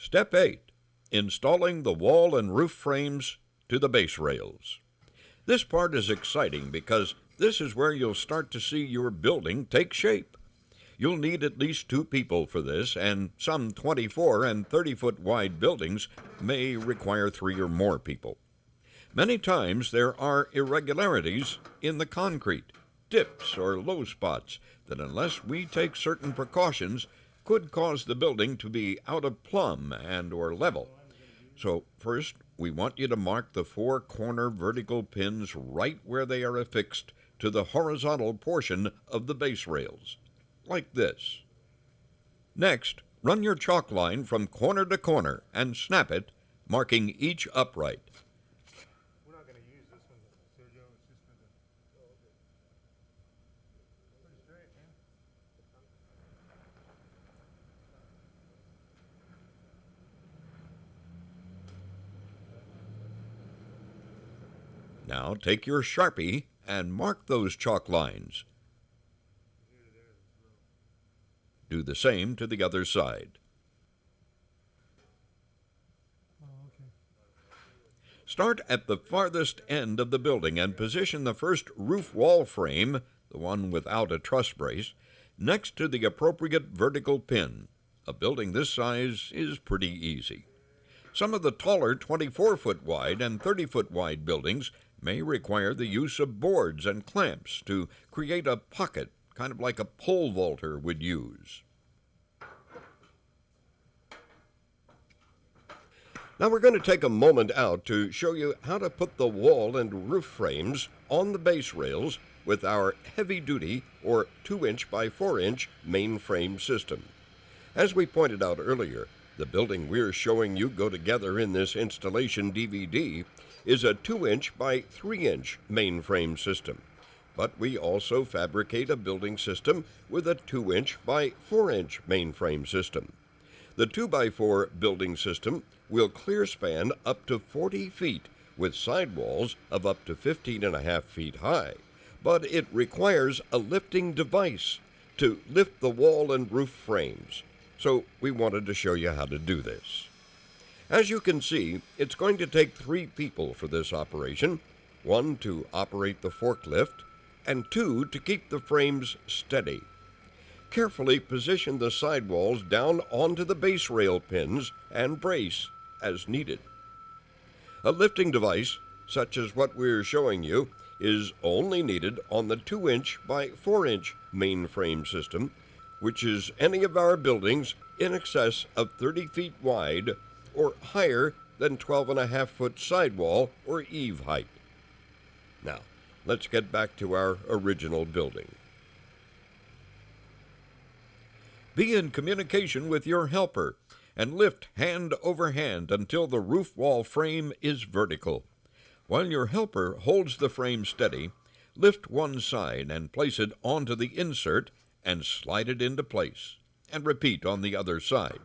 Step 8. Installing the wall and roof frames to the base rails. This part is exciting because this is where you'll start to see your building take shape. You'll need at least 2 people for this, and some 24 and 30-foot wide buildings may require 3 or more people. Many times there are irregularities in the concrete, dips or low spots that, unless we take certain precautions, could cause the building to be out of plumb and or level. So first, we want you to mark the 4 corner vertical pins right where they are affixed to the horizontal portion of the base rails, like this. Next, run your chalk line from corner to corner and snap it, marking each upright. We're not going to use this one, Sergio. It's just for the... Oh, okay. Pretty straight, man. Now take your Sharpie and mark those chalk lines. Do the same to the other side. Oh, okay. Start at the farthest end of the building and position the first roof wall frame, the one without a truss brace, next to the appropriate vertical pin. A building this size is pretty easy. Some of the taller 24-foot wide and 30-foot wide buildings may require the use of boards and clamps to create a pocket, kind of like a pole vaulter would use. Now we're going to take a moment out to show you how to put the wall and roof frames on the base rails with our heavy-duty or 2-inch by 4-inch mainframe system. As we pointed out earlier, the building we're showing you go together in this installation DVD is a 2-inch by 3-inch mainframe system. But we also fabricate a building system with a 2-inch by 4-inch mainframe system. The 2x4 building system will clear span up to 40 feet with sidewalls of up to 15.5 feet high, but it requires a lifting device to lift the wall and roof frames. So we wanted to show you how to do this. As you can see, it's going to take 3 people for this operation, 1 to operate the forklift, and 2 to keep the frames steady. Carefully position the sidewalls down onto the base rail pins and brace as needed. A lifting device, such as what we're showing you, is only needed on the 2-inch by 4-inch mainframe system, which is any of our buildings in excess of 30 feet wide or higher than 12.5-foot sidewall or eave height. Now, let's get back to our original building. Be in communication with your helper and lift hand over hand until the roof wall frame is vertical. While your helper holds the frame steady, lift one side and place it onto the insert and slide it into place, and repeat on the other side.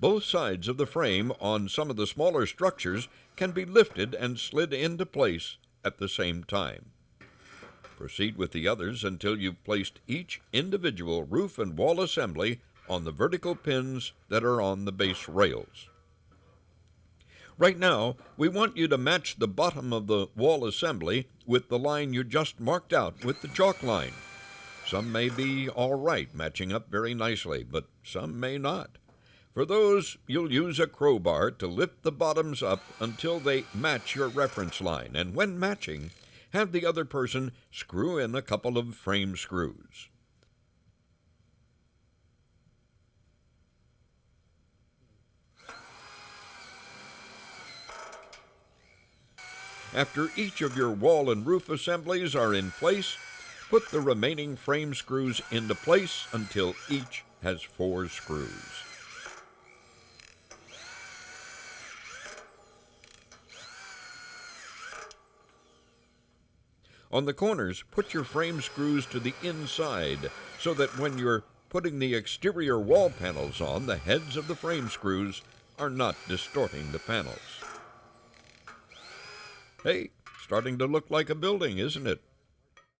Both sides of the frame on some of the smaller structures can be lifted and slid into place at the same time. Proceed with the others until you've placed each individual roof and wall assembly on the vertical pins that are on the base rails. Right now, we want you to match the bottom of the wall assembly with the line you just marked out with the chalk line. Some may be all right, matching up very nicely, but some may not. For those, you'll use a crowbar to lift the bottoms up until they match your reference line, and when matching, have the other person screw in a couple of frame screws. After each of your wall and roof assemblies are in place, put the remaining frame screws into place until each has 4 screws. On the corners, put your frame screws to the inside so that when you're putting the exterior wall panels on, the heads of the frame screws are not distorting the panels. Hey, starting to look like a building, isn't it?